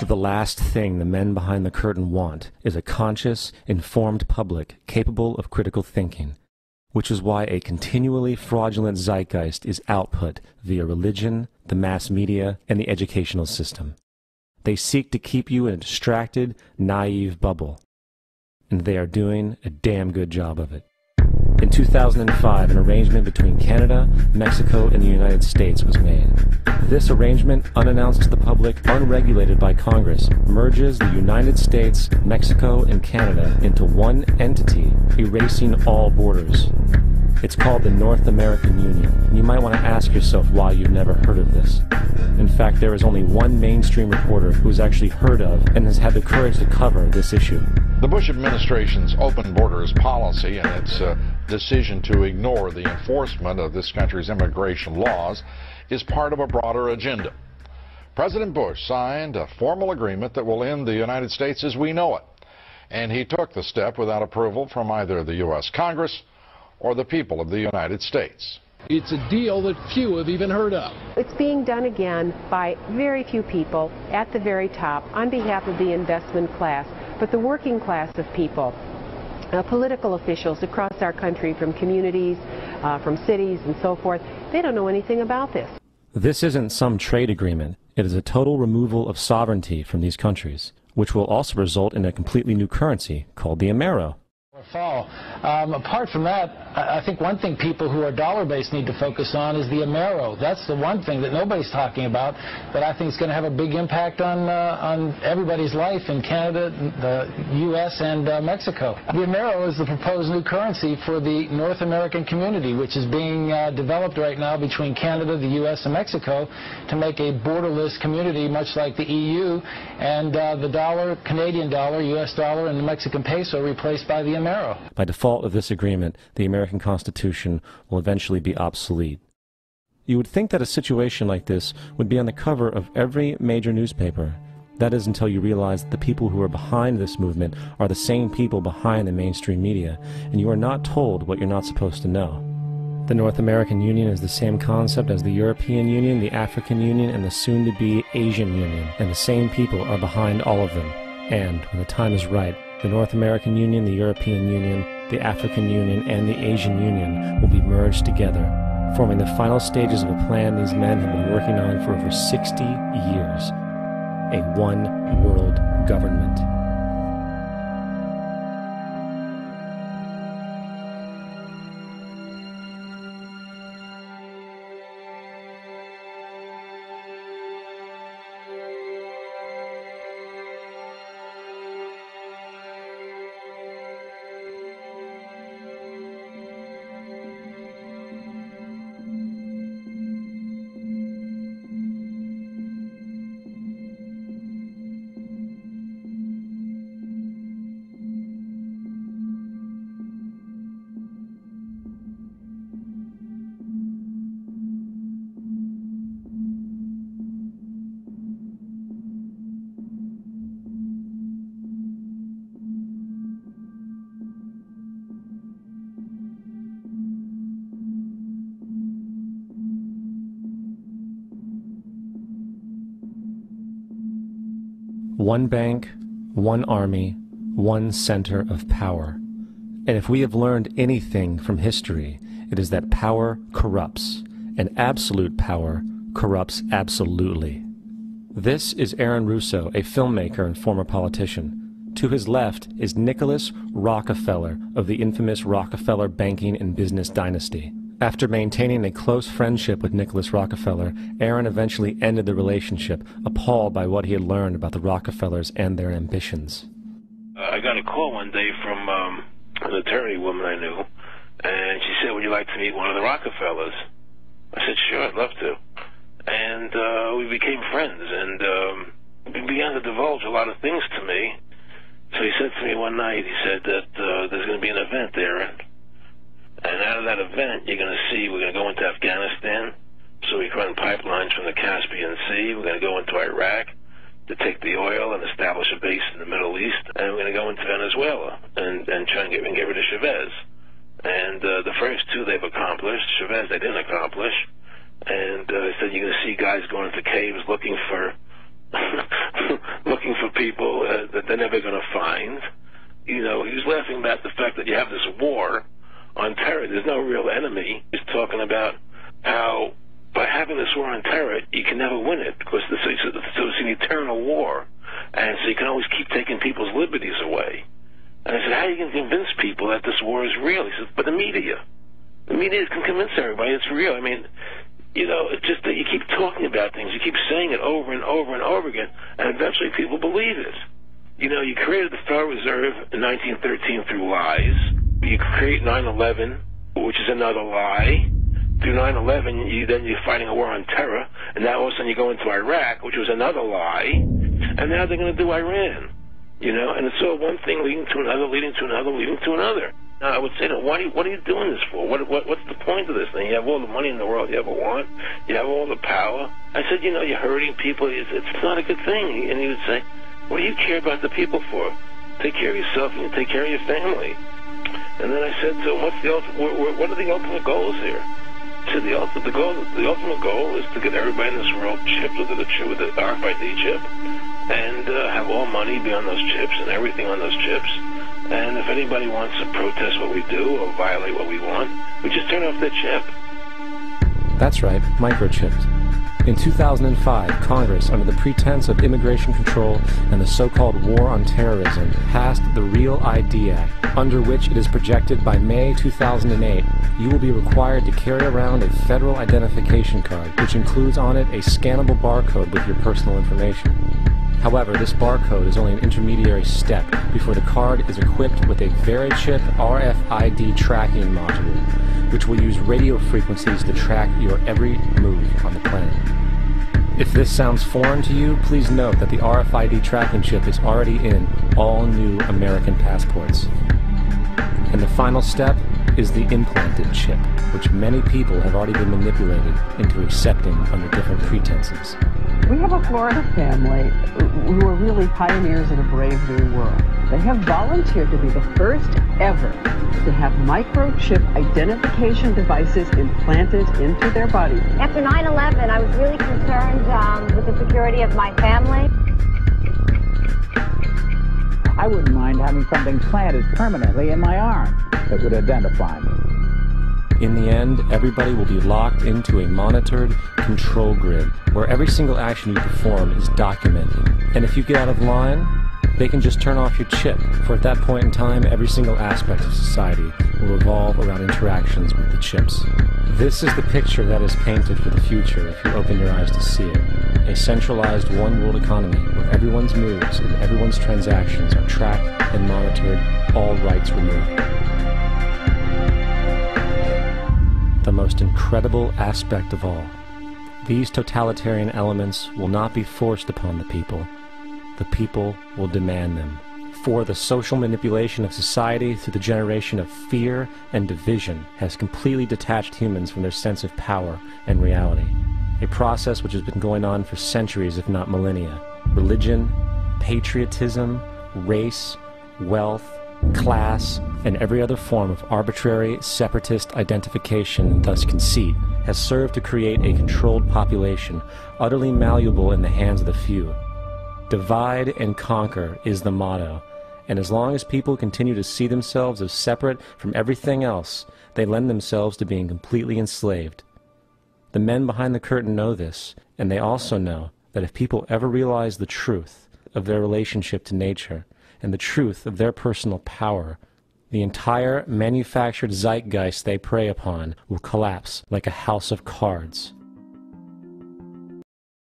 The last thing the men behind the curtain want is a conscious, informed public capable of critical thinking, which is why a continually fraudulent zeitgeist is output via religion, the mass media, and the educational system. They seek to keep you in a distracted, naive bubble, and they are doing a damn good job of it. In 2005, an arrangement between Canada, Mexico, and the United States was made. This arrangement, unannounced to the public, unregulated by Congress, merges the United States, Mexico, and Canada into one entity, erasing all borders. It's called the North American Union, and you might want to ask yourself why you've never heard of this. In fact, there is only one mainstream reporter who has actually heard of and has had the courage to cover this issue. The Bush administration's open borders policy and its decision to ignore the enforcement of this country's immigration laws is part of a broader agenda. President Bush signed a formal agreement that will end the United States as we know it, and he took the step without approval from either the U.S. Congress or the people of the United States. It's a deal that few have even heard of. It's being done again by very few people at the very top on behalf of the investment class, but the working class of people, political officials across our country, from communities, from cities and so forth, they don't know anything about this. This isn't some trade agreement. It is a total removal of sovereignty from these countries, which will also result in a completely new currency called the Amero. Fall. Apart from that, I think one thing people who are dollar-based need to focus on is the Amero. That's the one thing that nobody's talking about that I think is going to have a big impact on everybody's life in Canada, the U.S., and Mexico. The Amero is the proposed new currency for the North American community, which is being developed right now between Canada, the U.S., and Mexico to make a borderless community, much like the EU, and the dollar, Canadian dollar, U.S. dollar, and the Mexican peso replaced by the Amero. By default of this agreement, the American Constitution will eventually be obsolete. You would think that a situation like this would be on the cover of every major newspaper. That is until you realize that the people who are behind this movement are the same people behind the mainstream media, and you are not told what you're not supposed to know. The North American Union is the same concept as the European Union, the African Union, and the soon-to-be Asian Union, and the same people are behind all of them. And, when the time is right, the North American Union, the European Union, the African Union, and the Asian Union will be merged together, forming the final stages of a plan these men have been working on for over 60 years. A one-world government. One bank, one army, one center of power. And if we have learned anything from history, it is that power corrupts, and absolute power corrupts absolutely. This is Aaron Russo, a filmmaker and former politician. To his left is Nicholas Rockefeller of the infamous Rockefeller banking and business dynasty. After maintaining a close friendship with Nicholas Rockefeller, Aaron eventually ended the relationship, appalled by what he had learned about the Rockefellers and their ambitions. I got a call one day from an attorney woman I knew, and she said, "Would you like to meet one of the Rockefellers?" I said, "Sure, I'd love to." And we became friends, and he began to divulge a lot of things to me. So he said to me one night, he said that there's going to be an event there, and out of that event, you're going to see, we're going to go into Afghanistan, so we can run pipelines from the Caspian Sea. We're going to go into Iraq to take the oil and establish a base in the Middle East, and we're going to go into Venezuela and try and get rid of Chavez. And the first two they've accomplished. Chavez they didn't accomplish. And he said you're going to see guys going into caves looking for they're never going to find. You know, he was laughing about the fact that you have this war on terror. There's no real enemy. He's talking about how by having this war on terror, you can never win it because so it's an eternal war. And so you can always keep taking people's liberties away. And I said, how are you going to convince people that this war is real? He said, but the media can convince everybody it's real. I mean, you know, it's just that you keep talking about things. You keep saying it over and over and over again, and eventually people believe it. You know, you created the Federal Reserve in 1913 through lies. You create 9/11, which is another lie. Through 9/11, you're fighting a war on terror, and now all of a sudden you go into Iraq, which was another lie, and now they're going to do Iran. You know, and it's all one thing leading to another, leading to another, leading to another. Now, I would say, what are you doing this for? What's the point of this thing? You have all the money in the world you ever want. You have all the power. I said, you know, you're hurting people. It's not a good thing. And he would say, what do you care about the people for? Take care of yourself and you take care of your family. And then I said, so what are the ultimate goals here? He said, the ultimate goal is to get everybody in this world chipped with the RFID chip and have all money be on those chips and everything on those chips. And if anybody wants to protest what we do or violate what we want, we just turn off their chip. That's right, microchipped. In 2005, Congress, under the pretense of immigration control and the so-called war on terrorism, passed the REAL ID Act, under which it is projected by May 2008, you will be required to carry around a federal identification card, which includes on it a scannable barcode with your personal information. However, this barcode is only an intermediary step before the card is equipped with a VeriChip RFID tracking module, which will use radio frequencies to track your every move on the planet. If this sounds foreign to you, please note that the RFID tracking chip is already in all new American passports. And the final step is the implanted chip, which many people have already been manipulated into accepting under different pretenses. We have a Florida family who are really pioneers in a brave new world. They have volunteered to be the first ever to have microchip identification devices implanted into their body. After 9/11, I was really concerned with the security of my family. I wouldn't mind having something planted permanently in my arm that would identify me. In the end, everybody will be locked into a monitored control grid where every single action you perform is documented. And if you get out of line, they can just turn off your chip, for at that point in time, every single aspect of society will revolve around interactions with the chips. This is the picture that is painted for the future if you open your eyes to see it. A centralized one-world economy where everyone's moves and everyone's transactions are tracked and monitored, all rights removed. The most incredible aspect of all, these totalitarian elements will not be forced upon the people. The people will demand them. For the social manipulation of society through the generation of fear and division has completely detached humans from their sense of power and reality. A process which has been going on for centuries, if not millennia. Religion, patriotism, race, wealth, class, and every other form of arbitrary, separatist identification and thus conceit has served to create a controlled population, utterly malleable in the hands of the few. Divide and conquer is the motto, and as long as people continue to see themselves as separate from everything else, they lend themselves to being completely enslaved. The men behind the curtain know this, and they also know that if people ever realize the truth of their relationship to nature, and the truth of their personal power, the entire manufactured zeitgeist they prey upon will collapse like a house of cards.